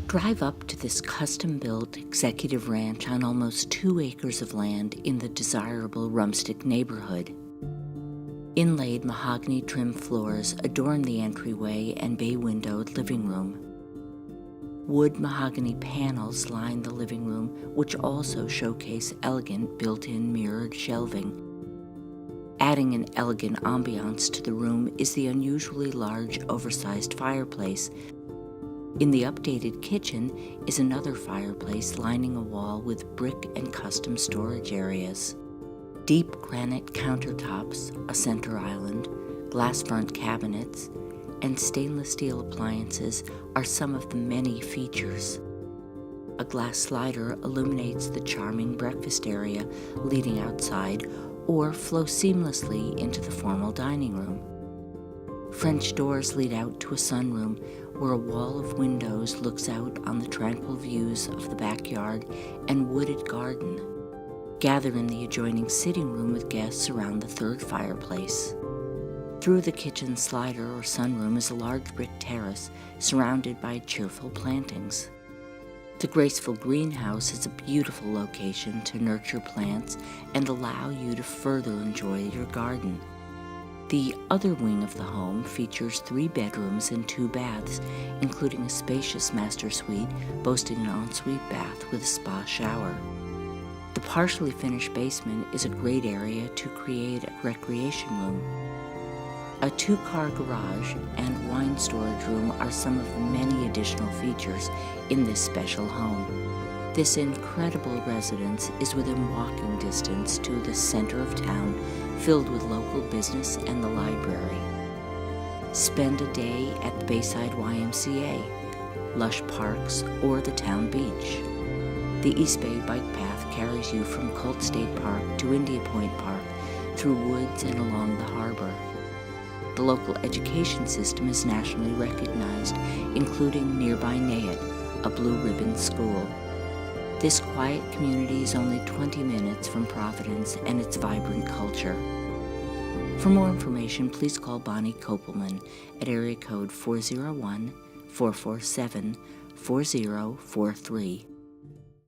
Drive up to this custom-built executive ranch on almost 2 acres of land in the desirable Rumstick neighborhood. Inlaid mahogany trim floors adorn the entryway and bay-windowed living room. Wood mahogany panels line the living room, which also showcase elegant built-in mirrored shelving. Adding an elegant ambiance to the room is the unusually large, oversized fireplace. In the updated kitchen is another fireplace lining a wall with brick and custom storage areas. Deep granite countertops, a center island, glass front cabinets, and stainless steel appliances are some of the many features. A glass slider illuminates the charming breakfast area leading outside or flow seamlessly into the formal dining room. French doors lead out to a sunroom where a wall of windows looks out on the tranquil views of the backyard and wooded garden. Gather in the adjoining sitting room with guests around the third fireplace. Through the kitchen slider or sunroom is a large brick terrace surrounded by cheerful plantings. The graceful greenhouse is a beautiful location to nurture plants and allow you to further enjoy your garden. The other wing of the home features 3 bedrooms and 2 baths, including a spacious master suite boasting an ensuite bath with a spa shower. The partially finished basement is a great area to create a recreation room. A 2-car garage and wine storage room are some of the many additional features in this special home. This incredible residence is within walking distance to the center of town, filled with local business and the library. Spend a day at the Bayside YMCA, lush parks, or the town beach. The East Bay Bike Path carries you from Colt State Park to India Point Park, through woods and along the harbor. The local education system is nationally recognized, including nearby Nayet, a blue ribbon school. This quiet community is only 20 minutes from Providence and its vibrant culture. For more information, please call Bonnie Kopelman at area code 401-447-4043.